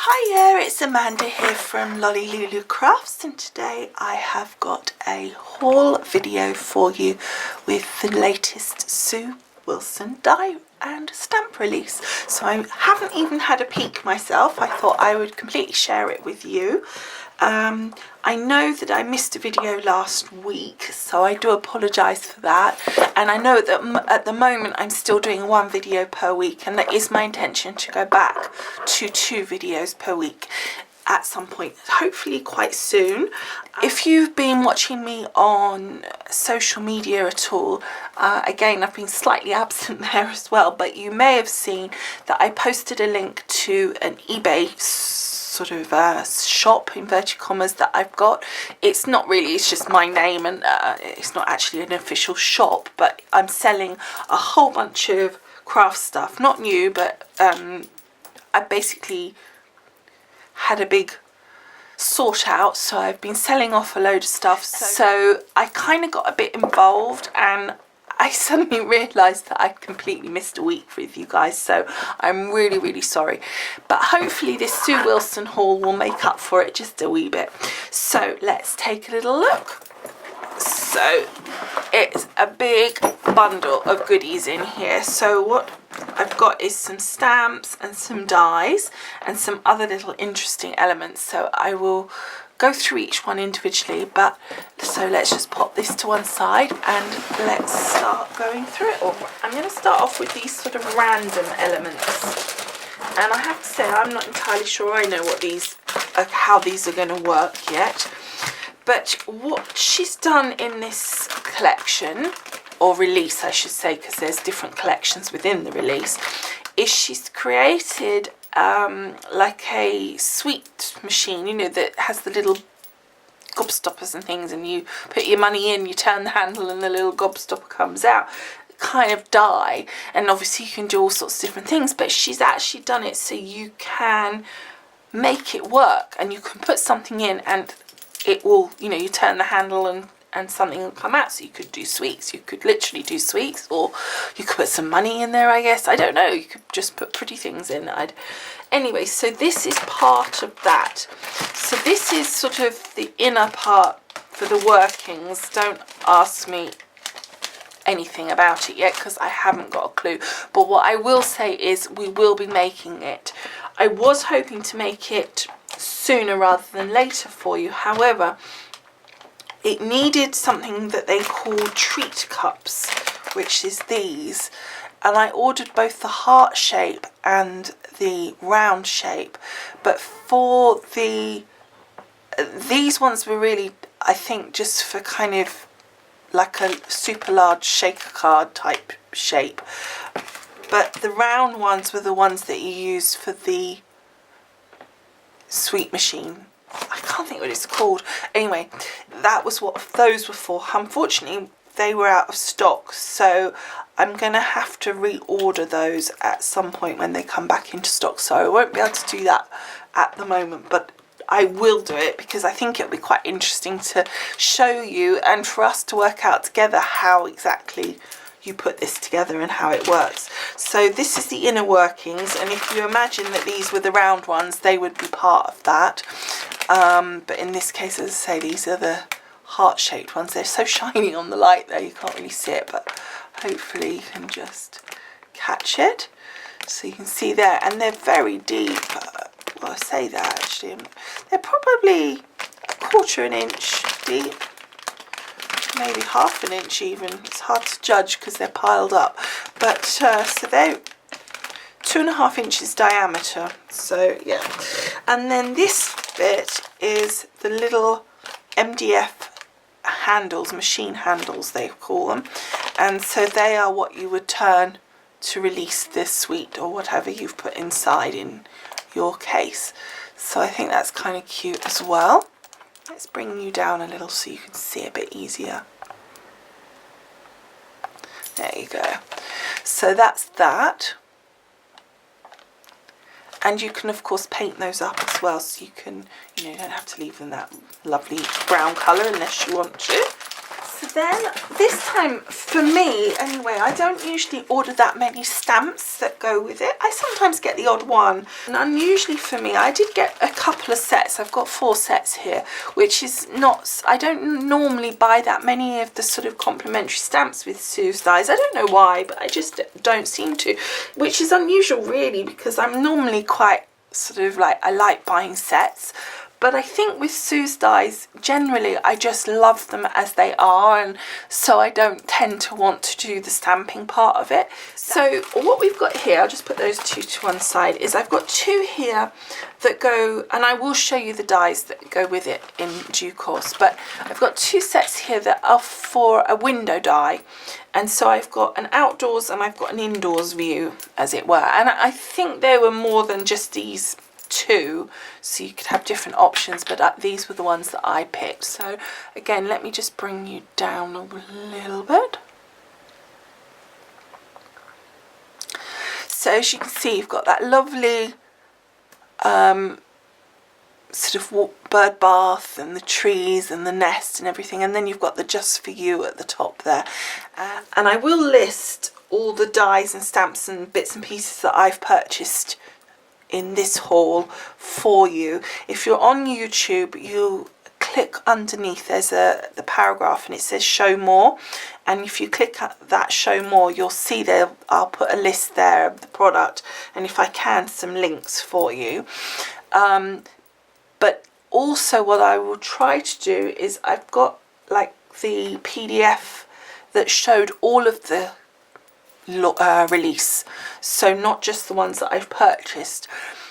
Hiya, it's Amanda here from Lolli Lulu Crafts, and today I have got a haul video for you with the latest Sue Wilson die and stamp release. So I haven't even had a peek myself. I thought I would completely share it with you. I know that I missed a video last week, so I do apologise for that, and I know that at the moment I'm still doing one video per week, and that is my intention to go back to 2 videos per week at some point, hopefully quite soon. If you've been watching me on social media at all, again, I've been slightly absent there as well, but you may have seen that I posted a link to an eBay sort of shop, inverted commas, that I've got. It's not really, it's just my name, and it's not actually an official shop, but I'm selling a whole bunch of craft stuff, not new, but I basically had a big sort out, so I've been selling off a load of stuff. So I kind of got a bit involved, and I suddenly realised that I'd completely missed a week with you guys, so I'm really sorry. But hopefully this Sue Wilson haul will make up for it just a wee bit. So let's take a little look. So it's a big bundle of goodies in here. So what I've got is some stamps and some dies and some other little interesting elements. So I will go through each one individually, but so let's just pop this to one side and let's start going through it all. I'm going to start off with these sort of random elements, and I have to say I'm not entirely sure I know what these, how these are going to work yet. But what she's done in this collection, or release I should say, because there's different collections within the release, is she's created like a sweet machine, you know, that has the little gobstoppers and things, and you put your money in, you turn the handle and the little gobstopper comes out, kind of die. And obviously you can do all sorts of different things, but she's actually done it so you can make it work, and you can put something in and it will, you know, you turn the handle and something will come out. So you could do sweets, you could literally do sweets, or you could put some money in there, I guess, I don't know, you could just put pretty things in. Anyway, so this is part of that. So this is sort of the inner part for the workings. Don't ask me anything about it yet because I haven't got a clue, but what I will say is we will be making it. I was hoping to make it sooner rather than later for you, however it needed something that they call treat cups, which is these, and I ordered both the heart shape and the round shape, but for these ones were really, I think, just for kind of like a super large shaker card type shape, but the round ones were the ones that you use for the sweet machine. I can't think what it's called. Anyway, that was what those were for. Unfortunately, they were out of stock, so I'm going to have to reorder those at some point when they come back into stock. So I won't be able to do that at the moment, but I will do it because I think it'll be quite interesting to show you and for us to work out together how exactly you put this together and how it works. So this is the inner workings, and if you imagine that these were the round ones, they would be part of that. But in this case, as I say, these are the heart-shaped ones. They're so shiny on the light there, you can't really see it, but hopefully you can just catch it. So you can see there, and they're very deep. Well, I say that actually, they're probably 1/4 inch deep, maybe 1/2 inch even. It's hard to judge because they're piled up, but so they're 2.5 inches diameter. So yeah, and then this bit is the little MDF handles, machine handles they call them, and so they are what you would turn to release this sweet or whatever you've put inside in your case. So I think that's kind of cute as well. Let's bring you down a little so you can see a bit easier. There you go. So that's that. And you can of course paint those up as well, so you can, you know, you don't have to leave them that lovely brown colour unless you want to. So then this time, for me anyway, I don't usually order that many stamps that go with it. I sometimes get the odd one, and unusually for me, I did get a couple of sets. I've got 4 sets here, which is not, I don't normally buy that many of the sort of complimentary stamps with Sue's dies. I don't know why, but I just don't seem to, which is unusual really, because I'm normally quite sort of like, I like buying sets. But I think with Sue's dies, generally, I just love them as they are, and so I don't tend to want to do the stamping part of it. So what we've got here, I'll just put those 2 to one side, is I've got 2 here that go, and I will show you the dies that go with it in due course, but I've got 2 sets here that are for a window die. And so I've got an outdoors and I've got an indoors view, as it were. And I think there were more than just these 2, so you could have different options, but these were the ones that I picked. So again, let me just bring you down a little bit. So as you can see, you've got that lovely sort of bird bath and the trees and the nest and everything, and then you've got the just for you at the top there. And I will list all the dies and stamps and bits and pieces that I've purchased in this haul for you. If you're on YouTube, you click underneath, there's the paragraph and it says show more, and if you click that show more, you'll see there I'll put a list there of the product, and if I can, some links for you. But also what I will try to do is I've got like the PDF that showed all of the release, so not just the ones that I've purchased.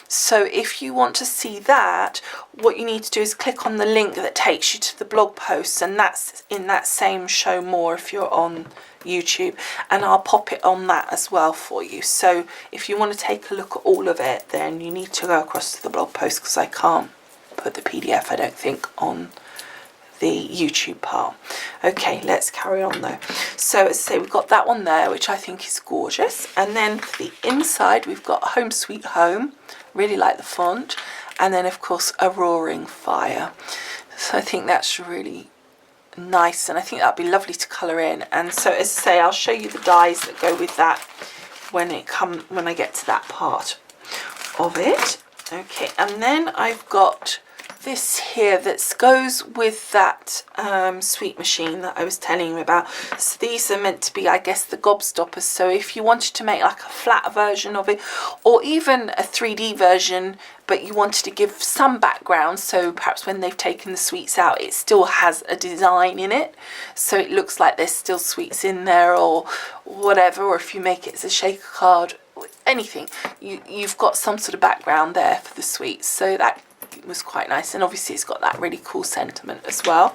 So if you want to see that, what you need to do is click on the link that takes you to the blog post, and that's in that same show more if you're on YouTube, and I'll pop it on that as well for you. So if you want to take a look at all of it, then you need to go across to the blog post, because I can't put the PDF, I don't think, on the YouTube part. Okay, let's carry on though. So as I say, we've got that one there, which I think is gorgeous, and then for the inside we've got Home Sweet Home, really like the font, and then of course a roaring fire. So I think that's really nice, and I think that'd be lovely to colour in. And so as I say, I'll show you the dies that go with that when I get to that part of it. Okay, and then I've got this here that goes with that sweet machine that I was telling you about. So these are meant to be, I guess, the gobstoppers. So if you wanted to make like a flat version of it, or even a 3D version, but you wanted to give some background, so perhaps when they've taken the sweets out, it still has a design in it, so it looks like there's still sweets in there or whatever, or if you make it as a shaker card, anything, you've got some sort of background there for the sweets. So that was quite nice, and obviously it's got that really cool sentiment as well.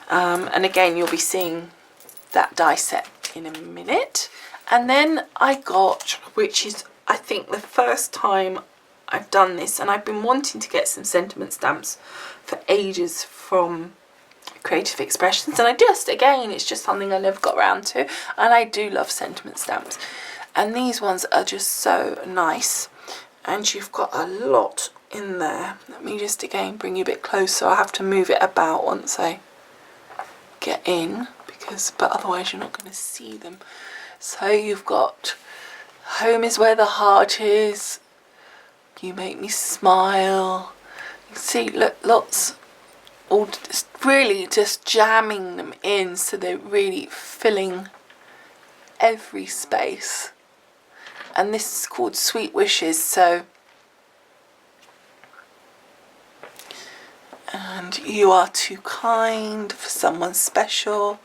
And again, you'll be seeing that die set in a minute. And then I got, which is I think the first time I've done this, and I've been wanting to get some sentiment stamps for ages from Creative Expressions, and it's just something I never got around to, and I do love sentiment stamps, and these ones are just so nice, and you've got a lot in there. Let me just again bring you a bit closer. I have to move it about once I get in, but otherwise you're not going to see them. So you've got home is where the heart is, you make me smile, you can see, look, lots, all just really just jamming them in, so they're really filling every space. And this is called Sweet Wishes. So, and you are too kind for someone special,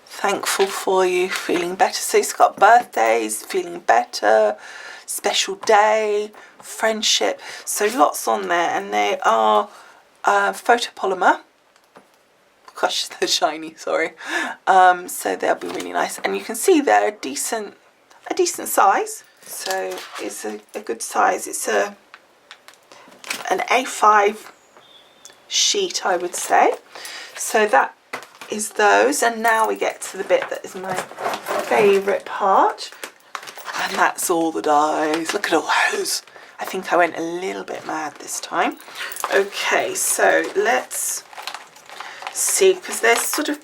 thankful for you, feeling better. So it's got birthdays, feeling better, special day, friendship, so lots on there, and they are photopolymer. Gosh, they're shiny, sorry. So they'll be really nice, and you can see they're a decent size. So it's a good size. It's an A5 sheet, I would say. So that is those, and now we get to the bit that is my favourite part, and that's all the dies. Look at all those. I think I went a little bit mad this time. Okay, so let's see, because there's sort of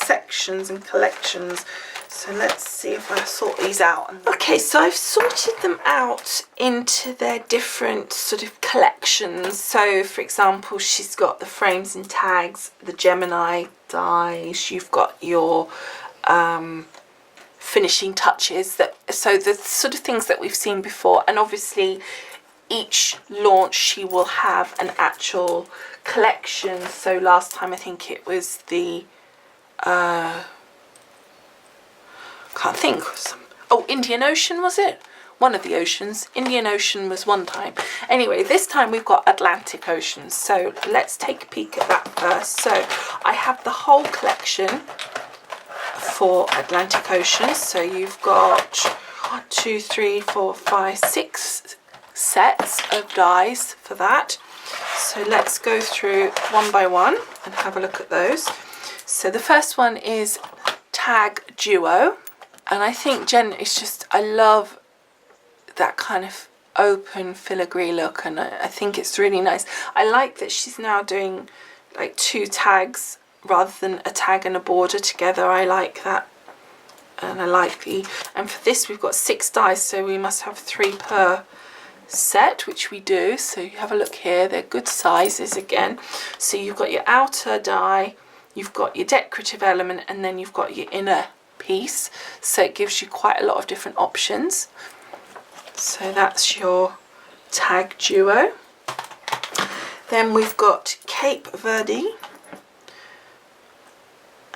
sections and collections. So let's see if I sort these out. Okay, so I've sorted them out into their different sort of collections. So for example, she's got the frames and tags, the Gemini dies, you've got your finishing touches, so the sort of things that we've seen before. And obviously each launch she will have an actual collection. So last time I think it was the can't think, oh, Indian Ocean, was it? One of the oceans. Indian Ocean was one time. Anyway, this time we've got Atlantic Ocean. So let's take a peek at that first. So I have the whole collection for Atlantic Ocean. So you've got 1, 2, 3, 4, 5, 6 sets of dies for that. So let's go through one by one and have a look at those. So the first one is Tag Duo. And I think it's just, I love that kind of open filigree look, and I think it's really nice. I like that she's now doing like 2 tags rather than a tag and a border together. I like that. And I like and for this we've got 6 dies, so we must have 3 per set, which we do. So you have a look here, they're good sizes again. So you've got your outer die, you've got your decorative element, and then you've got your inner piece, so it gives you quite a lot of different options. So that's your Tag Duo. Then we've got Cape Verde,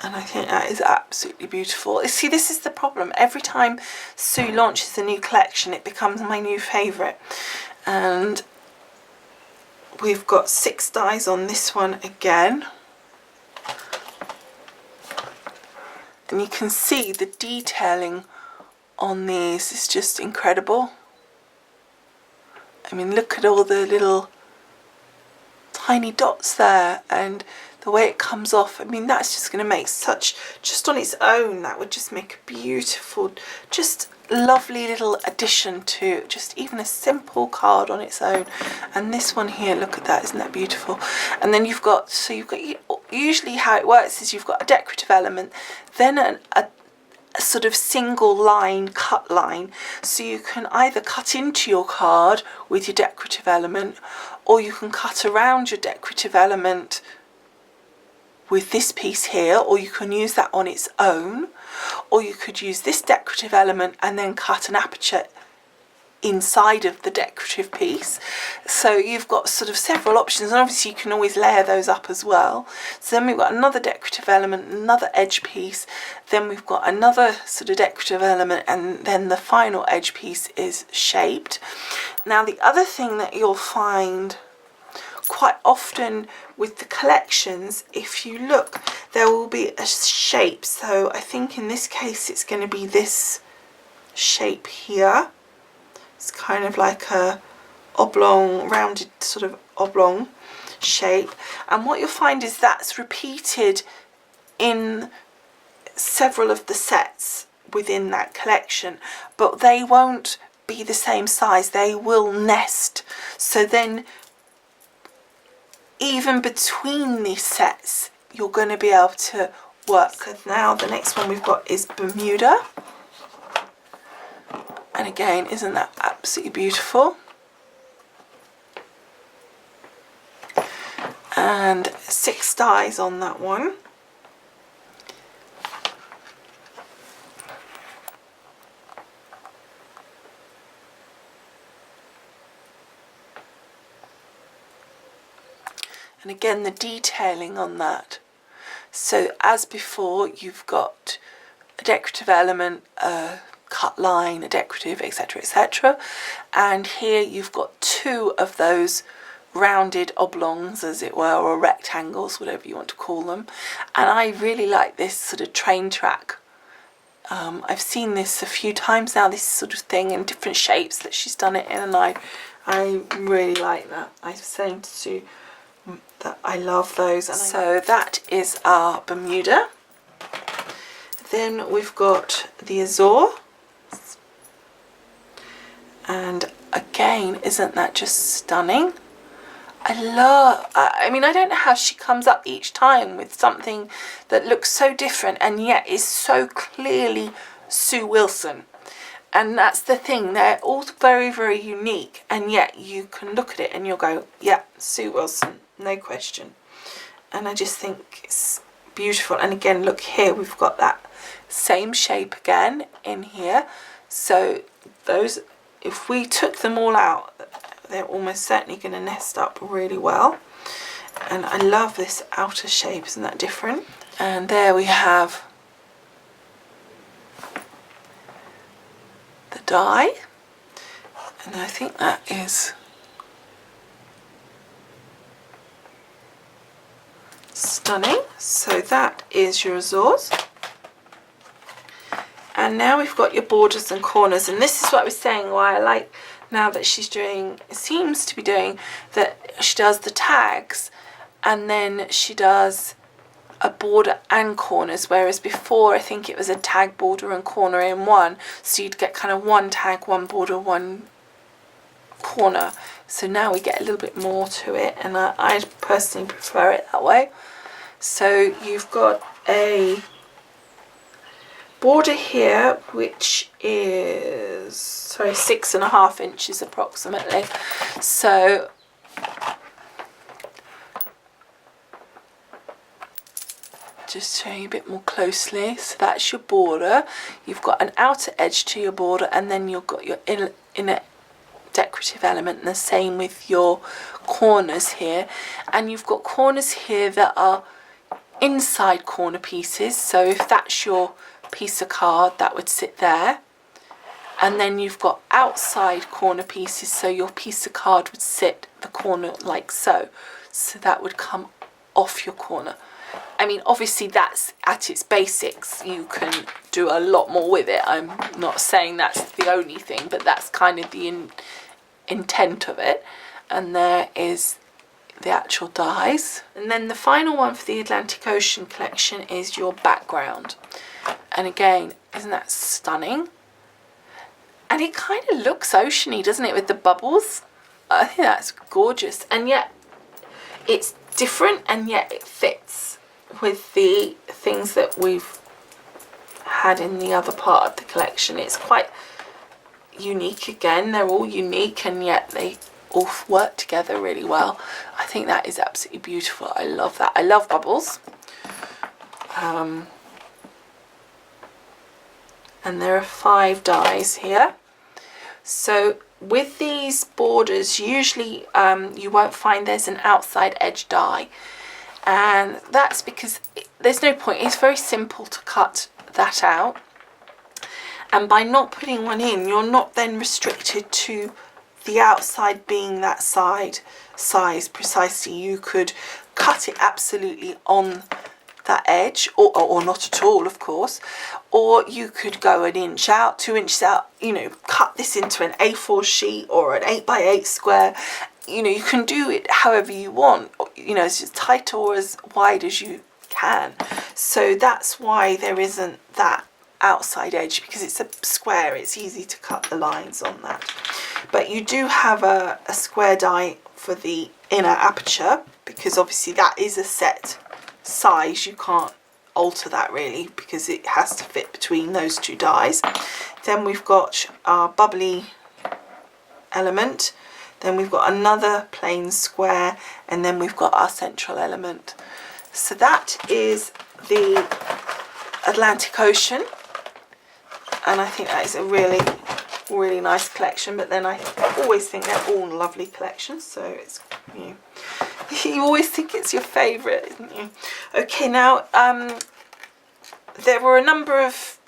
and I think that is absolutely beautiful. See, this is the problem. Every time Sue launches a new collection, it becomes my new favourite. And we've got 6 dies on this one again. And you can see the detailing on these is just incredible. I mean, look at all the little tiny dots there, and the way it comes off. I mean, that's just going to make such, just on its own, that would just make a beautiful, just lovely little addition to just even a simple card on its own. And this one here, look at that, isn't that beautiful? And then you've got, so you've got, usually how it works is you've got a decorative element, then a sort of single line, cut line. So you can either cut into your card with your decorative element, or you can cut around your decorative element with this piece here, or you can use that on its own, or you could use this decorative element and then cut an aperture inside of the decorative piece. So you've got sort of several options, and obviously you can always layer those up as well. So then we've got another decorative element, another edge piece, then we've got another sort of decorative element, and then the final edge piece is shaped. Now the other thing that you'll find quite often with the collections, if you look, there will be a shape. So I think in this case it's going to be this shape here. It's kind of like a oblong, rounded sort of oblong shape, and what you'll find is that's repeated in several of the sets within that collection, but they won't be the same size, they will nest. So then even between these sets you're going to be able to work. Now the next one we've got is Bermuda, and again, isn't that absolutely beautiful? And 6 dies on that one. And again, the detailing on that. So as before, you've got a decorative element, a cut line, a decorative, etc, etc, and here you've got 2 of those rounded oblongs, as it were, or rectangles, whatever you want to call them. And I really like this sort of train track. I've seen this a few times now, this sort of thing in different shapes that she's done it in, and I really like that. I was saying to Sue that I love those. And so that is our Bermuda. Then we've got the Azure, and again, isn't that just stunning? I mean, I don't know how she comes up each time with something that looks so different and yet is so clearly Sue Wilson. And that's the thing, they're all very, very unique, and yet you can look at it and you'll go, yeah, Sue Wilson, no question. And I just think it's beautiful. And again, look here, we've got that same shape again in here. So those, if we took them all out, they're almost certainly going to nest up really well. And I love this outer shape, isn't that different? And there we have the die, and I think that is stunning. So that is your azores. And now we've got your borders and corners, and this is what I was saying, why I like now that she's doing, seems to be doing, that she does the tags and then she does a border and corners, whereas before I think it was a tag, border and corner in one, so you'd get kind of one tag, one border, one corner. So now we get a little bit more to it, and I personally prefer it that way. So you've got a border here which is 6.5 inches approximately. So just showing you a bit more closely. So that's your border. You've got an outer edge to your border, and then you've got your inner decorative element, and the same with your corners here. And you've got corners here that are inside corner pieces, so if that's your piece of card, that would sit there. And then you've got outside corner pieces, so your piece of card would sit the corner like so. So that would come off your corner. I mean, obviously that's at its basics. You can do a lot more with it. I'm not saying that's the only thing, but that's kind of the intent of it. And there is the actual dies. And then the final one for the Atlantic Ocean collection is your background. And again, isn't that stunning? And it kind of looks oceany, doesn't it, with the bubbles? I think that's gorgeous. And yet it's different, and yet it fits with the things that we've had in the other part of the collection. It's quite unique again. They're all unique, and yet they all work together really well. I think that is absolutely beautiful. I love that. I love bubbles. And there are 5 dies here. So with these borders, usually you won't find there's an outside edge die, and that's because there's no point. It's very simple to cut that out, and by not putting one in, you're not then restricted to the outside being that size precisely. You could cut it absolutely on that edge, or not at all, of course, or you could go 1 inch out, 2 inches out, you know, cut this into an A4 sheet or an 8x8 square. You know, you can do it however you want, you know, as tight or as wide as you can. So that's why there isn't that outside edge, because it's a square. It's easy to cut the lines on that. But you do have a square die for the inner aperture, because obviously that is a set size. You can't alter that really, because it has to fit between those 2 dies. Then we've got our bubbly element, then we've got another plain square, and then we've got our central element. So that is the Atlantic Ocean, and I think that is a really, really nice collection. But then I always think they're all lovely collections, so it's, you know, you always think it's your favourite, isn't you? Okay, now there were a number of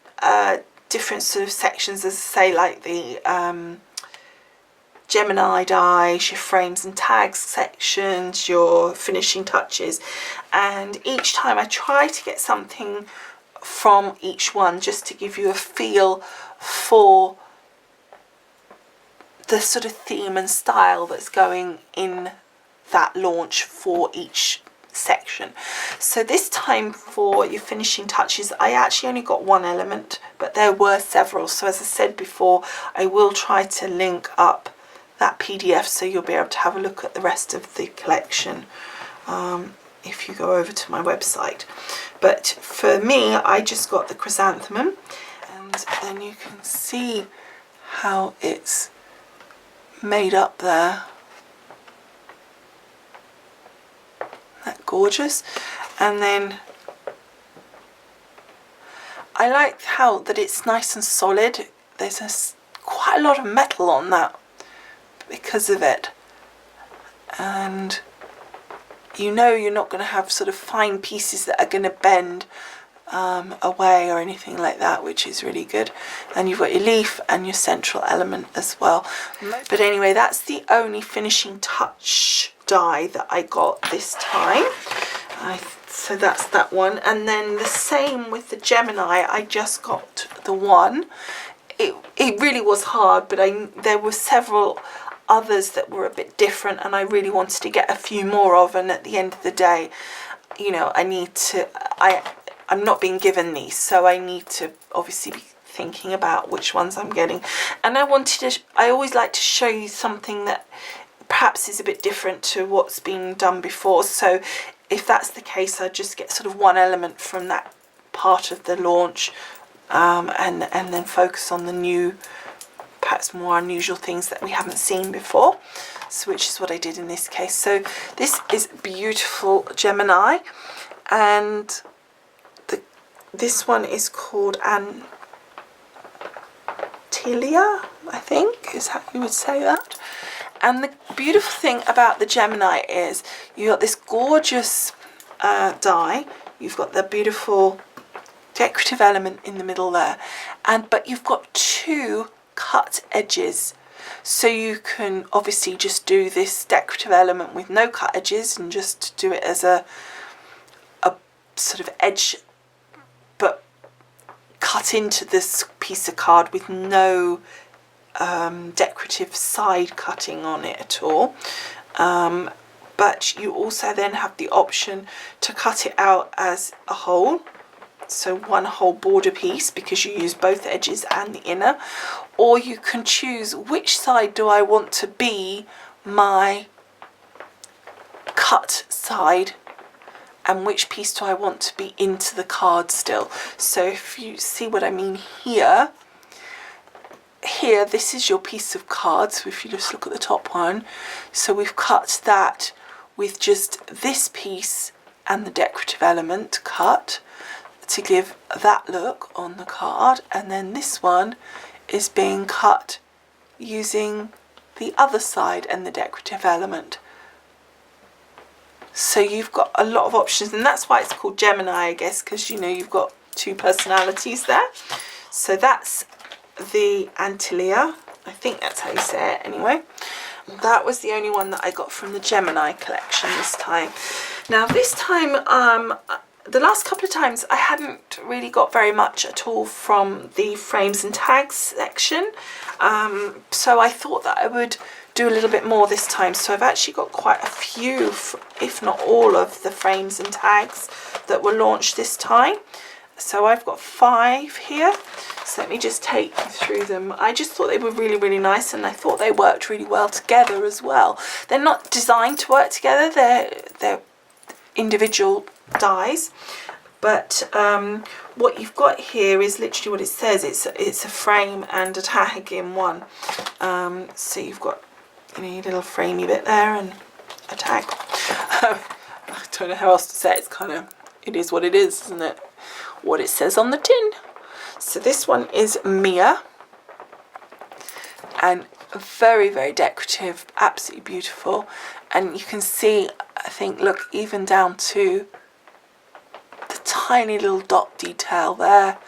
different sort of sections, as I say, like the Gemini dies, your frames and tags sections, your finishing touches, and each time I try to get something from each one just to give you a feel for the sort of theme and style that's going in that launch for each section. So this time for your finishing touches, I actually only got 1 element, but there were several. So as I said before, I will try to link up that PDF, so you'll be able to have a look at the rest of the collection if you go over to my website. But for me, I just got the chrysanthemum, and then you can see how it's made up there. That gorgeous. And then I like how that it's nice and solid. There's quite a lot of metal on that because of it, and you know you're not going to have sort of fine pieces that are going to bend away or anything like that, which is really good. And you've got your leaf and your central element as well. But anyway, that's the only finishing touch die that I got this time. So that's that one. And then the same with the Gemini, I just got the one. It really was hard, but there were several others that were a bit different, and I really wanted to get a few more of. And at the end of the day, you know, I'm not being given these, so I need to obviously be thinking about which ones I'm getting. And I always like to show you something that perhaps is a bit different to what's been done before. So if that's the case, I just get sort of one element from that part of the launch, and then focus on the new, perhaps more unusual things that we haven't seen before. So which is what I did in this case. So this is beautiful Gemini, and this one is called Antilia, I think is how you would say that. And the beautiful thing about the Gemini is you've got this gorgeous die. You've got the beautiful decorative element in the middle there, but you've got two cut edges. So you can obviously just do this decorative element with no cut edges and just do it as a sort of edge, but cut into this piece of card with no decorative side cutting on it at all. But you also then have the option to cut it out as a whole, so one whole border piece, because you use both edges and the inner, or you can choose which side do I want to be my cut side and which piece do I want to be into the card still. So if you see what I mean here, this is your piece of card. So if you just look at the top one, so we've cut that with just this piece and the decorative element cut to give that look on the card, and then this one is being cut using the other side and the decorative element. So you've got a lot of options, and that's why it's called Gemini, I guess, because you know you've got two personalities there. So that's the Antilia, I think that's how you say it anyway. That was the only one that I got from the Gemini collection this time. Now this time, the last couple of times I hadn't really got very much at all from the frames and tags section, so I thought that I would do a little bit more this time. So I've actually got quite a few, if not all of the frames and tags that were launched this time. So I've got 5 here, so let me just take you through them. I just thought they were really, really nice, and I thought they worked really well together as well. They're not designed to work together, they're individual dies, but what you've got here is literally what it says. It's a frame and a tag in one. So you've got, you know, your little framey bit there and a tag. I don't know how else to say it. It's kind of, it is what it is, isn't it? What it says on the tin. So this one is Mia, and very, very decorative, absolutely beautiful. And you can see, I think, look, even down to the tiny little dot detail there.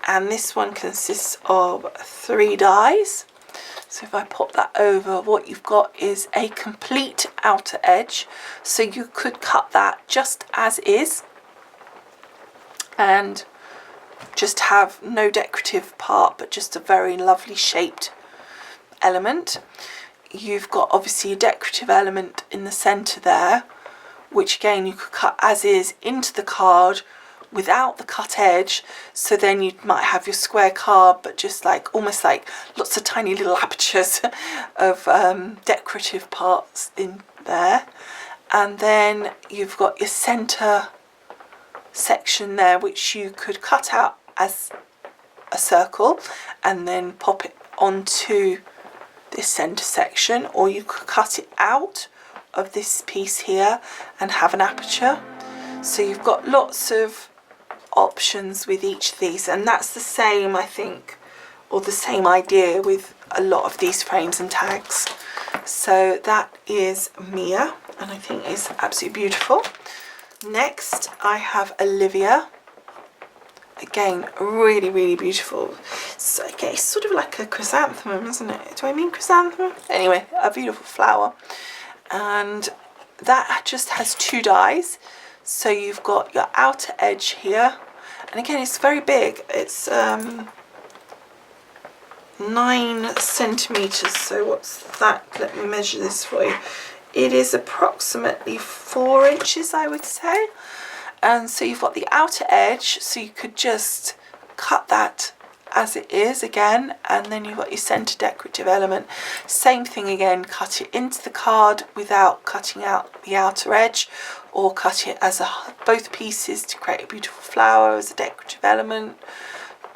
And this one consists of 3 dies. So if I pop that over, what you've got is a complete outer edge. So you could cut that just as is and just have no decorative part, but just a very lovely shaped element. You've got obviously a decorative element in the center there, which again you could cut as is into the card without the cut edge, so then you might have your square card but just like almost like lots of tiny little apertures of decorative parts in there. And then you've got your center section there, which you could cut out as a circle and then pop it onto this center section, or you could cut it out of this piece here and have an aperture. So you've got lots of options with each of these, and that's the same, I think, or the same idea with a lot of these frames and tags. So that is Mia, and I think it's absolutely beautiful. Next I have Olivia. Again, really, really beautiful. So, okay, it's sort of like a chrysanthemum, isn't it? Do I mean chrysanthemum? Anyway, a beautiful flower. And that just has 2 dies. So you've got your outer edge here. And again, it's very big. It's 9 centimeters. So what's that? Let me measure this for you. It is approximately 4 inches, I would say. And so you've got the outer edge, so you could just cut that as it is again, and then you've got your center decorative element. Same thing again, cut it into the card without cutting out the outer edge, or cut it as both pieces to create a beautiful flower as a decorative element.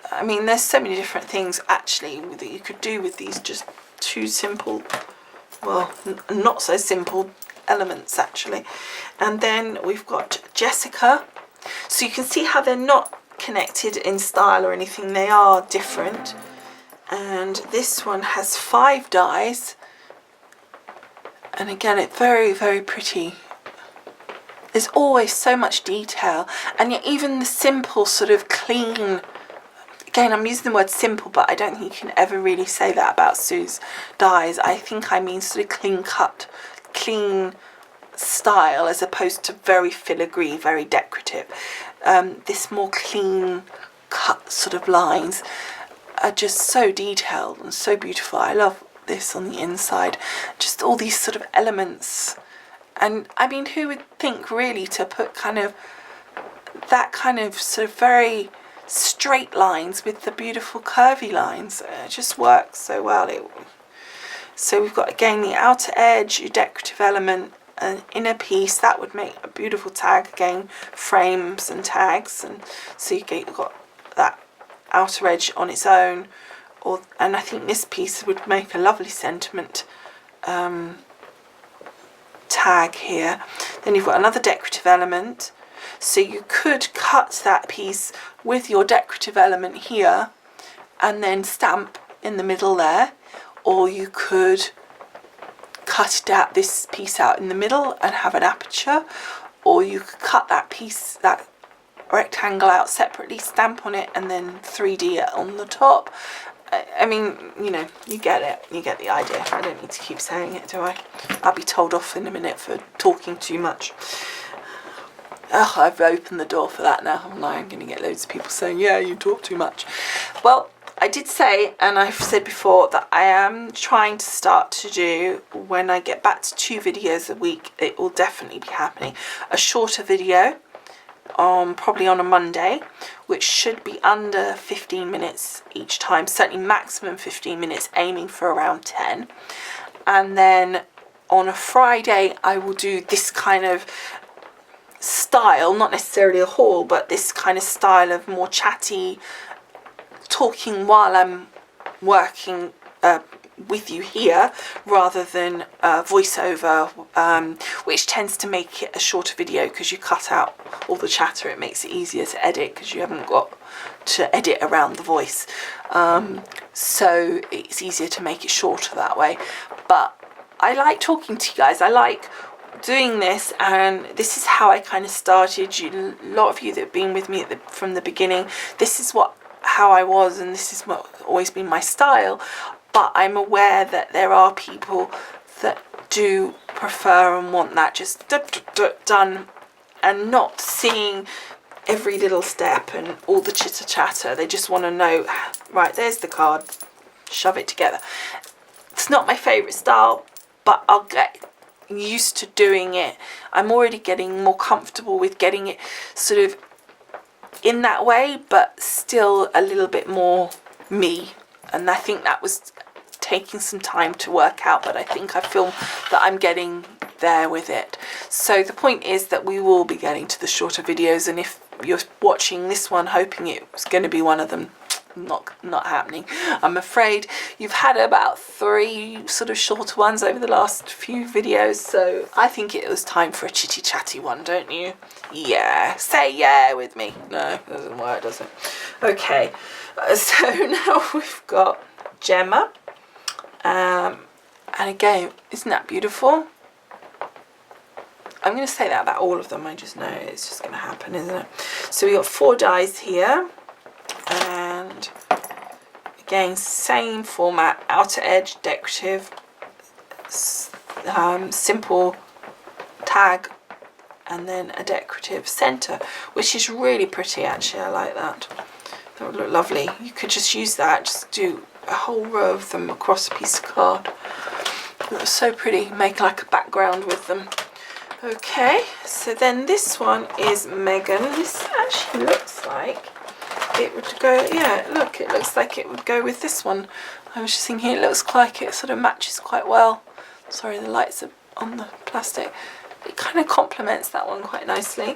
I mean, there's so many different things actually that you could do with these just 2 simple, well, not so simple elements actually. And then we've got Jessica. So you can see how they're not connected in style or anything, they are different. And this one has 5 dies, and again, it's very, very pretty. There's always so much detail, and yet even the simple sort of clean, again, I'm using the word simple, but I don't think you can ever really say that about Sue's dies. I think I mean sort of clean cut, clean style, as opposed to very filigree, very decorative. This more clean cut sort of lines are just so detailed and so beautiful. I love this on the inside, just all these sort of elements. And I mean, who would think really to put kind of that kind of sort of very straight lines with the beautiful curvy lines? It just works so well. So we've got again the outer edge, your decorative element, an inner piece that would make a beautiful tag. Again, frames and tags, and so you've got that outer edge on its own, and I think this piece would make a lovely sentiment tag here. Then you've got another decorative element, so you could cut that piece with your decorative element here and then stamp in the middle there, or you could cut it out, this piece out in the middle and have an aperture, or you could cut that piece, that rectangle out separately, stamp on it, and then 3D it on the top. I mean, you know, you get it, you get the idea. I don't need to keep saying it, do I? I'll be told off in a minute for talking too much. Oh, I've opened the door for that now. I'm going to get loads of people saying, yeah, you talk too much. Well, I did say, and I've said before, that I am trying to start to do, when I get back to 2 videos a week, it will definitely be happening, a shorter video, probably on a Monday, which should be under 15 minutes each time, certainly maximum 15 minutes, aiming for around 10. And then on a Friday, I will do this kind of style, not necessarily a haul, but this kind of style of more chatty, talking while I'm working with you here, rather than voiceover, which tends to make it a shorter video because you cut out all the chatter. It makes it easier to edit because you haven't got to edit around the voice, so it's easier to make it shorter that way. But I like talking to you guys, I like doing this, and this is how I kind of started. A lot of you that have been with me from the beginning, this is how I was, and this is what always been my style. But I'm aware that there are people that do prefer and want that just done, and not seeing every little step and all the chitter chatter. They just want to know, right, there's the card, shove it together. It's not my favourite style, but I'll get used to doing it. I'm already getting more comfortable with getting it sort of in that way, but still a little bit more me. And I think that was taking some time to work out, but I think I feel that I'm getting there with it. So the point is that we will be getting to the shorter videos, and if you're watching this one hoping it was going to be one of them, not happening. I'm afraid you've had about 3 sort of shorter ones over the last few videos, so I think it was time for a chitty chatty one, don't you? Yeah, say yeah with me. No, it doesn't work, does it? Okay, so now we've got Gemma, and again, isn't that beautiful? I'm going to say that about all of them. I just know it's just going to happen, isn't it? So we got 4 dies here, and again, same format: outer edge, decorative, simple tag, and then a decorative center, which is really pretty. Actually, I like that. That would look lovely. You could just use that, just do a whole row of them across a piece of card. That's so pretty. Make like a background with them. Okay, so then this one is Megan. This actually looks like it would go, yeah, look, it looks like it would go with this one. I was just thinking it looks like it sort of matches quite well. Sorry, the lights are on the plastic. It kind of complements that one quite nicely.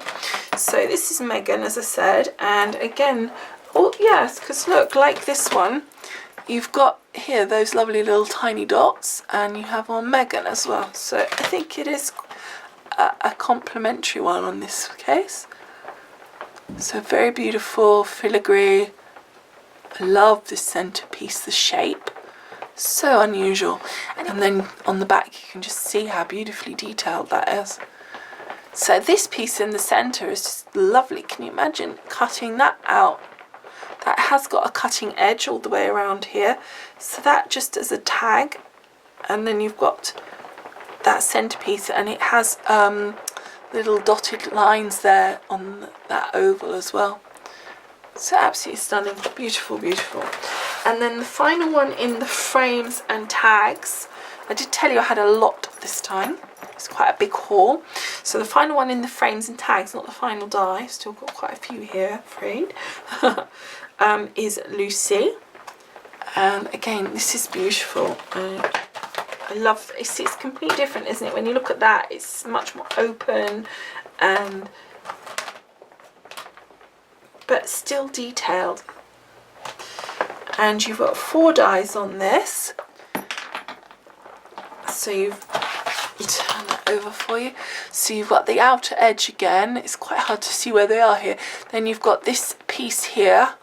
So this is Megan, as I said, and again, oh yes, because look, like this one, you've got here those lovely little tiny dots, and you have on Megan as well. So I think it is a complementary one on this case. So very beautiful filigree. I love this centerpiece, the shape, so unusual. And then on the back you can just see how beautifully detailed that is. So this piece in the center is just lovely. Can you imagine cutting that out? That has got a cutting edge all the way around here, so that just as a tag, and then you've got that centerpiece, and it has little dotted lines there on that oval as well. So absolutely stunning, beautiful, beautiful. And then the final one in the frames and tags, I did tell you I had a lot this time. It's quite a big haul. So the final one in the frames and tags, not the final die, still got quite a few here, afraid, is Lucy. And again, this is beautiful. I love, it's completely different, isn't it? When you look at that, it's much more open, and but still detailed. And you've got 4 dies on this. So you've turn that over for you. So you've got the outer edge again. It's quite hard to see where they are here. Then you've got this piece here,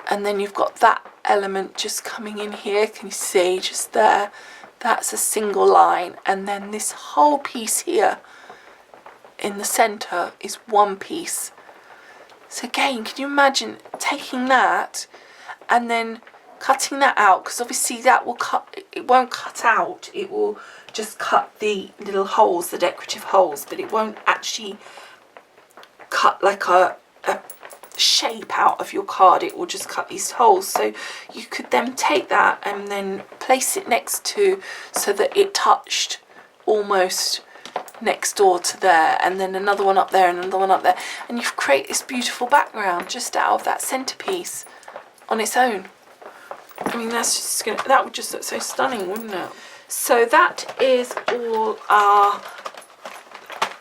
and then you've got that element just coming in here. Can you see just there? That's a single line, and then this whole piece here in the center is one piece. So again, can you imagine taking that and then cutting that out, because obviously that will cut, it won't cut out, it will just cut the little holes, the decorative holes, but it won't actually cut like a shape out of your card. It will just cut these holes. So you could then take that and then place it next to, so that it touched almost next door to there, and then another one up there and another one up there, and you've created this beautiful background just out of that centerpiece on its own. I mean, that's just gonna, that would just look so stunning, wouldn't it? So that is all our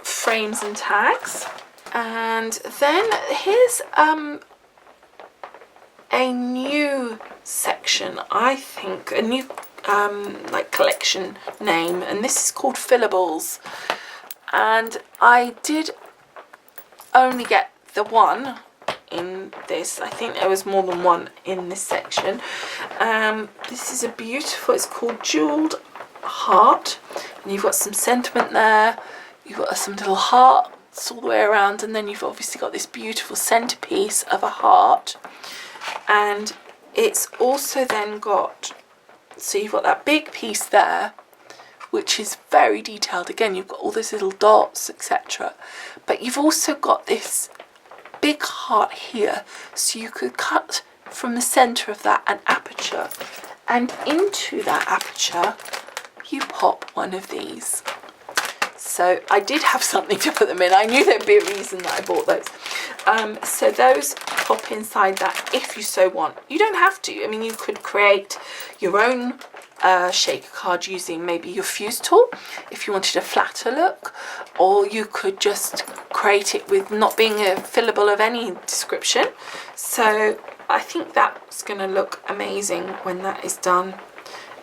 frames and tags. And then here's a new section, I think, a new like collection name, and this is called Fillables. And I did only get the one in this. I think there was more than one in this section. This is a beautiful, it's called Jeweled Heart, and you've got some sentiment there, you've got some little hearts all the way around, and then you've obviously got this beautiful centerpiece of a heart, and it's also then got, so you've got that big piece there which is very detailed. Again, you've got all those little dots, etc., but you've also got this big heart here, so you could cut from the center of that an aperture, and into that aperture you pop one of these. So I did have something to put them in. I knew there'd be a reason that I bought those. So those pop inside that if you so want. You don't have to. I mean, you could create your own shaker card using maybe your fuse tool if you wanted a flatter look, or you could just create it with not being a fillable of any description. So I think that's going to look amazing when that is done,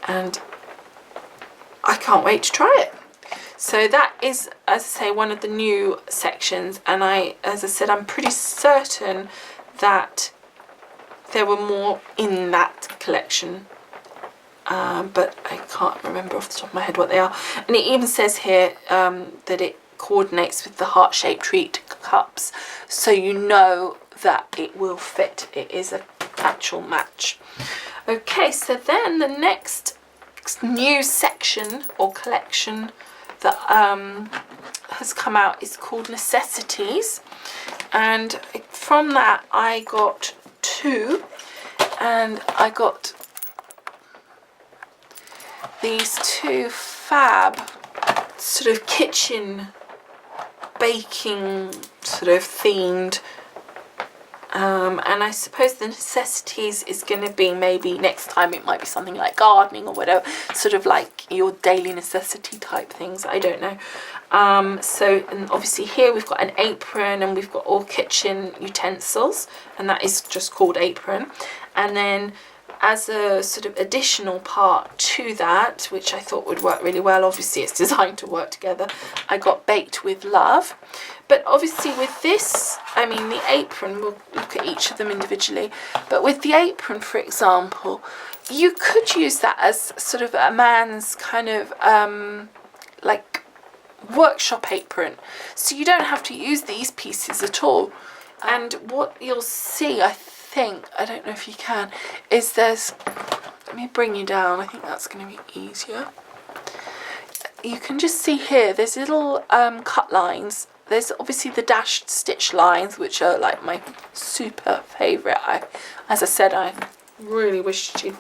and I can't wait to try it. So that is, as I say, one of the new sections, and as I said, I'm pretty certain that there were more in that collection, but I can't remember off the top of my head what they are. And it even says here that it coordinates with the heart-shaped treat cups, so you know that it will fit. It is an actual match. Okay, so then the next new section or collection that has come out is called Necessities, and from that I got two, and I got these two fab sort of kitchen baking sort of themed, and I suppose the Necessities is going to be, maybe next time it might be something like gardening or whatever, sort of like your daily necessity type things, I don't know. So, and obviously here we've got an apron, and we've got all kitchen utensils, and that is just called apron. And then as a sort of additional part to that, which I thought would work really well, obviously it's designed to work together, I got Baked with Love. But obviously with this, I mean the apron, we'll look at each of them individually, but with the apron, for example, you could use that as sort of a man's kind of like workshop apron, so you don't have to use these pieces at all. And what you'll see, I think, I don't know if you can, is there's, let me bring you down, I think that's going to be easier. You can just see here there's little cut lines. There's obviously the dashed stitch lines, which are like my super favourite. As I said, I really wish to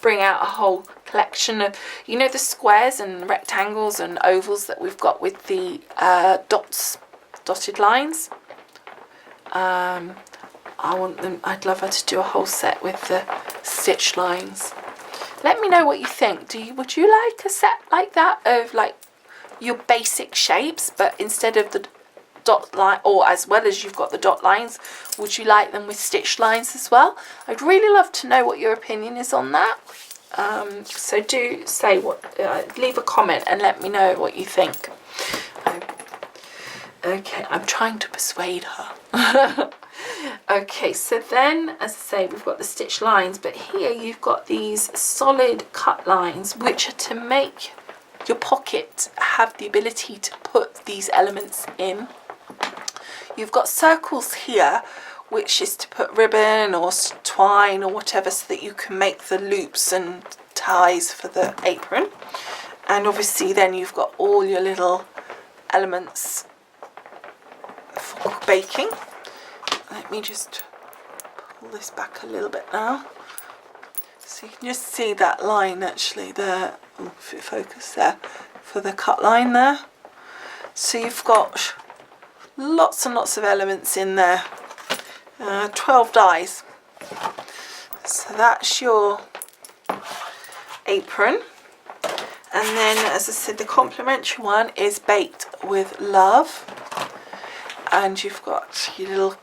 bring out a whole collection of, you know, the squares and rectangles and ovals that we've got with the dotted lines. I want them, I'd love her to do a whole set with the stitch lines. Let me know what you think. Would you like a set like that of like your basic shapes, but instead of the dot line, or as well as you've got the dot lines, would you like them with stitch lines as well? I'd really love to know what your opinion is on that. So do say leave a comment and let me know what you think. Okay, I'm trying to persuade her. Okay, so then, as I say, we've got the stitch lines, but here you've got these solid cut lines, which are to make your pocket have the ability to put these elements in. You've got circles here, which is to put ribbon or twine or whatever, so that you can make the loops and ties for the apron. And obviously then you've got all your little elements for baking. Let me just pull this back a little bit now, so you can just see that line actually there. Oh, if it focus there, for the cut line there. So you've got lots and lots of elements in there. 12 dies. So that's your apron. And then, as I said, the complimentary one is Baked with Love. And you've got your little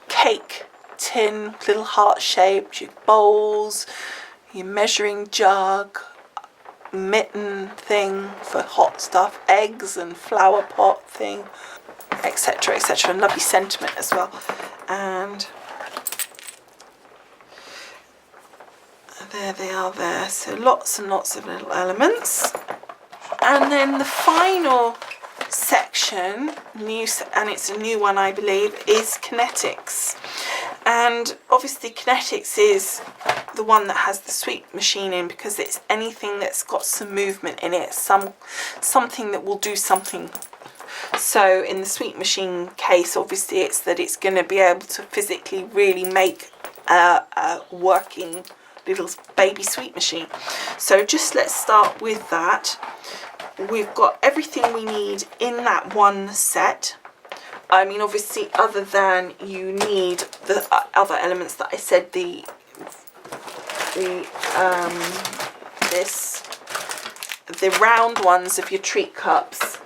cake tin, little heart-shaped, your bowls, your measuring jug, mitten thing for hot stuff, eggs and flower pot thing, etc, etc, and lovely sentiment as well. And there they are there. So lots and lots of little elements. And then the final section, and it's a new one I believe, is Kinetics. And obviously Kinetics is the one that has the sweep machine in, because it's anything that's got some movement in it, something that will do something. So in the sweep machine case, obviously it's that it's going to be able to physically really make a working little baby sweet machine. So just let's start with that. We've got everything we need in that one set. I mean, obviously, other than you need the other elements that I said, the round ones of your treat cups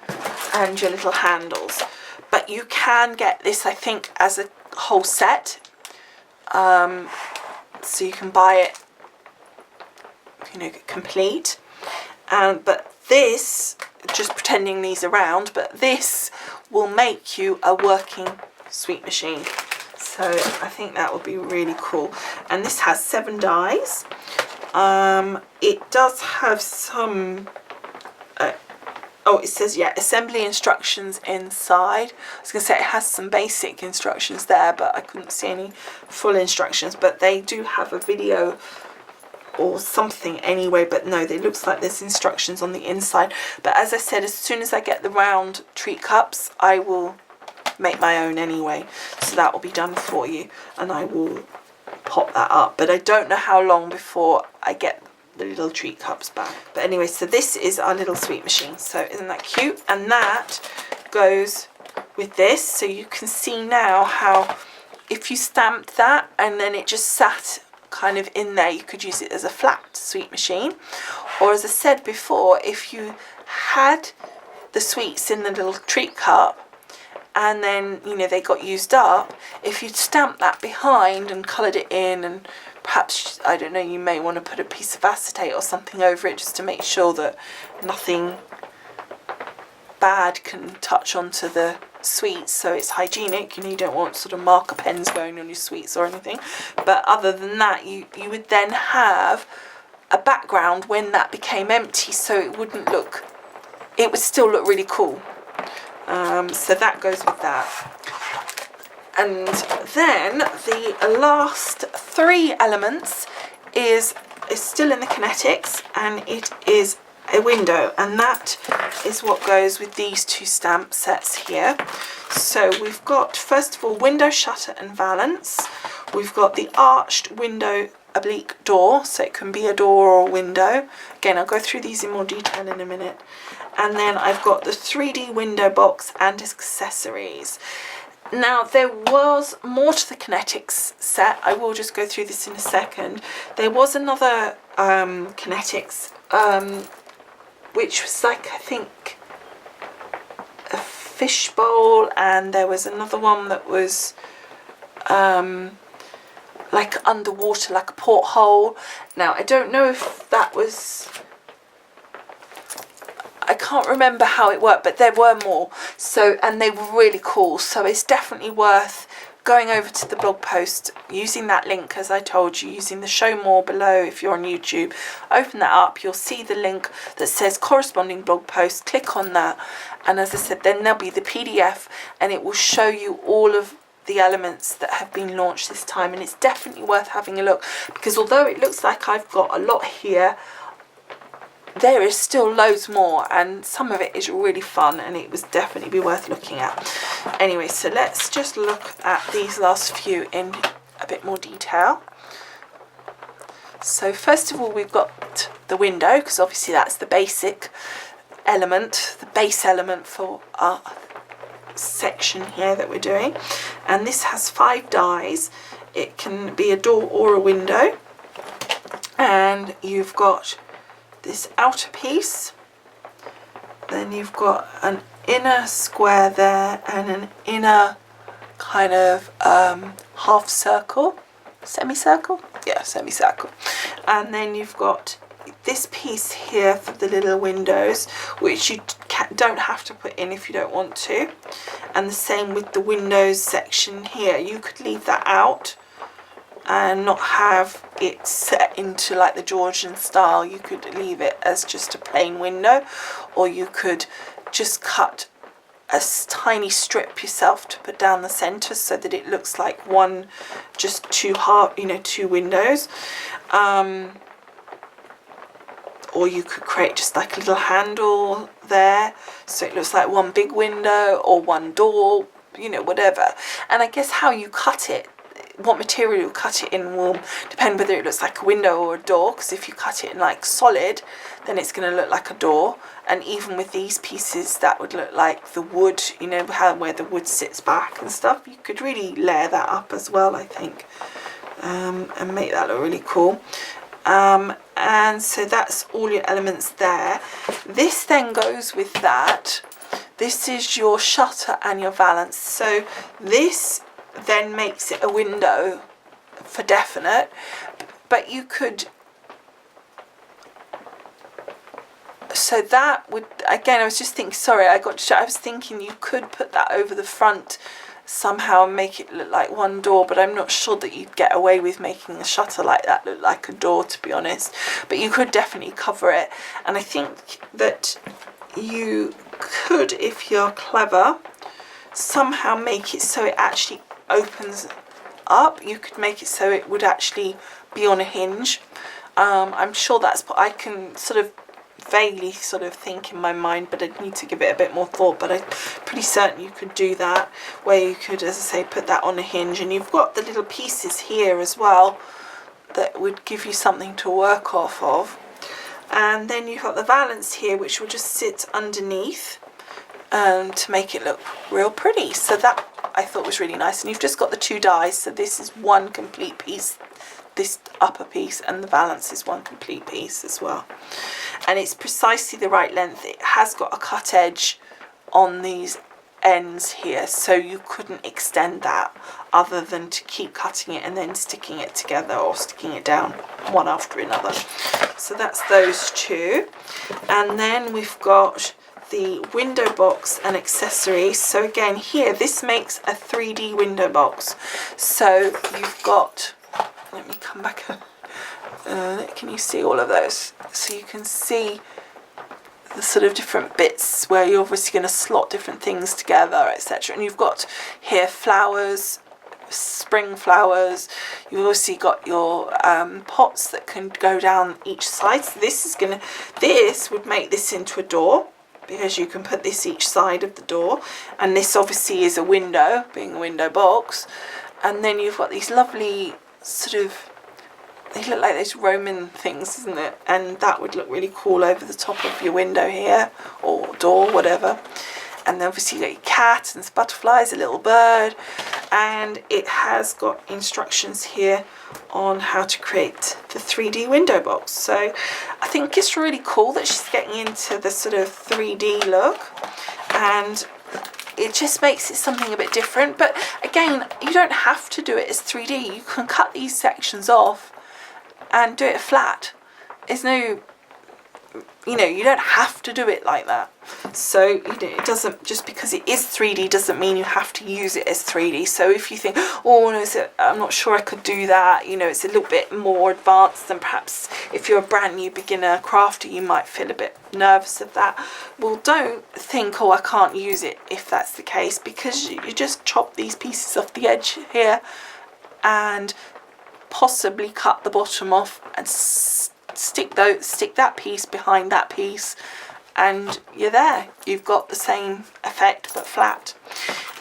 and your little handles. But you can get this, I think, as a whole set. So you can buy it, you know, complete. But this, just pretending these are round, but this will make you a working sweet machine. So I think that would be really cool. And this has 7 dies. It does have some, oh, it says, yeah, assembly instructions inside. I was going to say it has some basic instructions there, but I couldn't see any full instructions. But they do have a video or something anyway, but no, it looks like there's instructions on the inside. But as I said, as soon as I get the round treat cups, I will make my own anyway. So that will be done for you, and I will pop that up. But I don't know how long before I get the little treat cups back. But anyway, so this is our little sweet machine. So isn't that cute? And that goes with this. So you can see now how if you stamped that and then it just sat kind of in there, you could use it as a flat sweet machine. Or as I said before, if you had the sweets in the little treat cup and then, you know, they got used up, if you'd stamped that behind and coloured it in, and perhaps, I don't know, you may want to put a piece of acetate or something over it just to make sure that nothing bad can touch onto the sweets, so it's hygienic. You know, you don't want sort of marker pens going on your sweets or anything. But other than that, you would then have a background when that became empty, so it wouldn't look, it would still look really cool. So that goes with that. And then the last 3 elements is still in the kinetics, and it is a window, and that is what goes with these 2 stamp sets here. So we've got, first of all, window, shutter and valance. We've got the arched window oblique door, so it can be a door or a window. Again, I'll go through these in more detail in a minute. And then I've got the 3D window box and accessories. Now, there was more to the kinetics set. I will just go through this in a second. There was another kinetics, which was like, I think, a fishbowl, and there was another one that was like underwater, like a porthole. Now, I don't know if that was, I can't remember how it worked, but there were more. So, and they were really cool. So it's definitely worth going over to the blog post, using that link, as I told you, using the show more below if you're on YouTube. Open that up, you'll see the link that says corresponding blog post. Click on that, and as I said, then there'll be the PDF, and it will show you all of the elements that have been launched this time. And it's definitely worth having a look, because although it looks like I've got a lot here, there is still loads more, and some of it is really fun, and it was definitely be worth looking at. Anyway, so let's just look at these last few in a bit more detail. So first of all, we've got the window, because obviously that's the basic element, the base element for our section here that we're doing. And this has 5 dies. It can be a door or a window. And you've got this outer piece, then you've got an inner square there and an inner kind of half circle, semicircle, yeah, semicircle, and then you've got this piece here for the little windows, which you don't have to put in if you don't want to. And the same with the windows section here, you could leave that out and not have it set into like the Georgian style. You could leave it as just a plain window, or you could just cut a tiny strip yourself to put down the center so that it looks like one, just 2 windows. Or you could create just like a little handle there, so it looks like one big window or one door, you know, whatever. And I guess how you cut it what material you cut it in will depend whether it looks like a window or a door, because if you cut it in like solid, then it's going to look like a door. And even with these pieces, that would look like the wood, you know, where the wood sits back and stuff. You could really layer that up as well, I think, and make that look really cool. And so that's all your elements there. This then goes with that. This is your shutter and your valance. So this then makes it a window for definite, but you could, so that would, again, I was just thinking, sorry, I was thinking you could put that over the front somehow and make it look like one door, but I'm not sure that you'd get away with making a shutter like that look like a door, to be honest. But you could definitely cover it, and I think that you could, if you're clever, somehow make it so it actually opens up. You could make it so it would actually be on a hinge. I'm sure that's what I can sort of vaguely sort of think in my mind, but I'd need to give it a bit more thought. But I'm pretty certain you could do that, where you could, as I say, put that on a hinge, and you've got the little pieces here as well that would give you something to work off of. And then you've got the valance here, which will just sit underneath to make it look real pretty. So that I thought was really nice. And you've just got the two dies, so this is one complete piece, this upper piece, and the valance is one complete piece as well. And it's precisely the right length. It has got a cut edge on these ends here, so you couldn't extend that other than to keep cutting it and then sticking it together, or sticking it down one after another. So that's those two. And then we've got the window box and accessories. So again, here, this makes a 3D window box. So you've got, let me come back, can you see all of those? So you can see the sort of different bits where you're obviously going to slot different things together, etc. And you've got here flowers, spring flowers. You've obviously got your pots that can go down each side. So this would make this into a door, because you can put this each side of the door, and this obviously is a window, being a window box. And then you've got these lovely sort of, they look like those Roman things, isn't it? And that would look really cool over the top of your window here, or door, whatever. And then obviously you got your cat and some butterflies, a little bird, and it has got instructions here on how to create the 3D window box. So I think it's really cool that she's getting into the sort of 3D look, and it just makes it something a bit different. But again, you don't have to do it as 3D. You can cut these sections off and do it flat. There's no, you don't have to do it like that. So it doesn't, just because it is 3D doesn't mean you have to use it as 3D. So if you think, oh no, I'm not sure I could do that, it's a little bit more advanced than perhaps if you're a brand new beginner crafter, you might feel a bit nervous of that. Well, don't think, oh, I can't use it if that's the case, because you just chop these pieces off the edge here and possibly cut the bottom off and stick that piece behind that piece, and you're there. You've got the same effect but flat.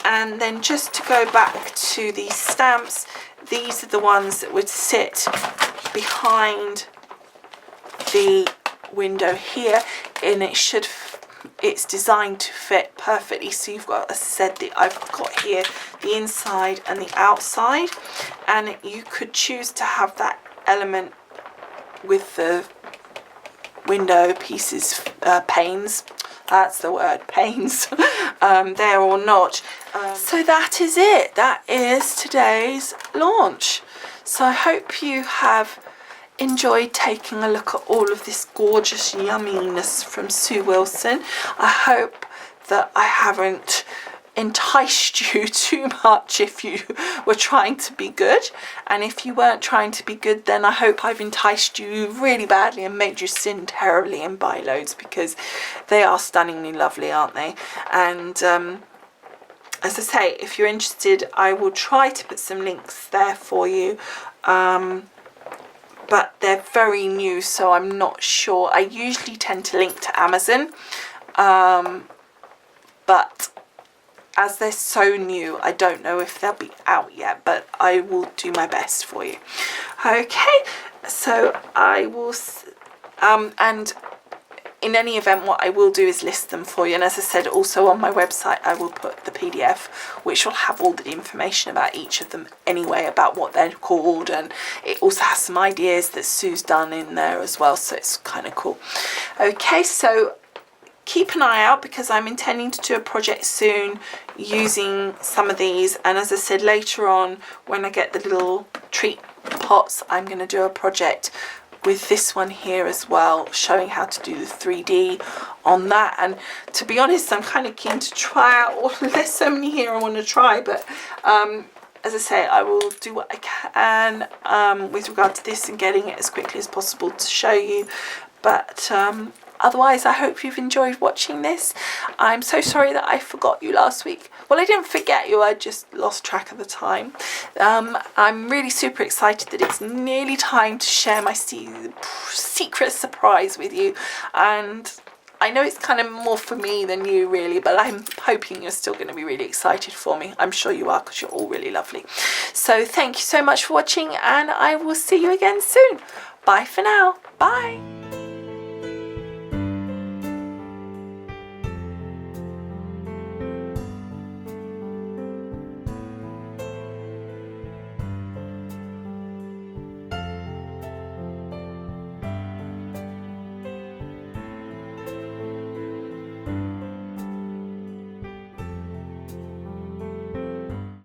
And then just to go back to these stamps, these are the ones that would sit behind the window here, and it's designed to fit perfectly. So you've got, as I said, I've got here the inside and the outside, and you could choose to have that element with the window pieces, panes, that's the word, panes, there or not. So that is it. That is today's launch. So I hope you have enjoyed taking a look at all of this gorgeous yumminess from Sue Wilson. I hope that I haven't enticed you too much if you were trying to be good, and if you weren't trying to be good, then I hope I've enticed you really badly and made you sin terribly and buy loads, because they are stunningly lovely, aren't they? And as I say, if you're interested, I will try to put some links there for you, but they're very new, so I'm not sure. I usually tend to link to Amazon, but as they're so new, I don't know if they'll be out yet, but I will do my best for you. Okay, so I will, and in any event, what I will do is list them for you. And as I said, also on my website, I will put the PDF, which will have all the information about each of them anyway, about what they're called. And it also has some ideas that Sue's done in there as well. So it's kind of cool. Okay, so keep an eye out, because I'm intending to do a project soon using some of these. And as I said, later on, when I get the little treat pots, I'm going to do a project with this one here as well, showing how to do the 3D on that. And to be honest, I'm kind of keen to try out all, there's so many here I want to try, but as I say, I will do what I can with regard to this and getting it as quickly as possible to show you. But otherwise, I hope you've enjoyed watching this. I'm so sorry that I forgot you last week. Well, I didn't forget you, I just lost track of the time. I'm really super excited that it's nearly time to share my secret surprise with you. And I know it's kind of more for me than you really, but I'm hoping you're still going to be really excited for me. I'm sure you are, because you're all really lovely. So thank you so much for watching, and I will see you again soon. Bye for now. Bye.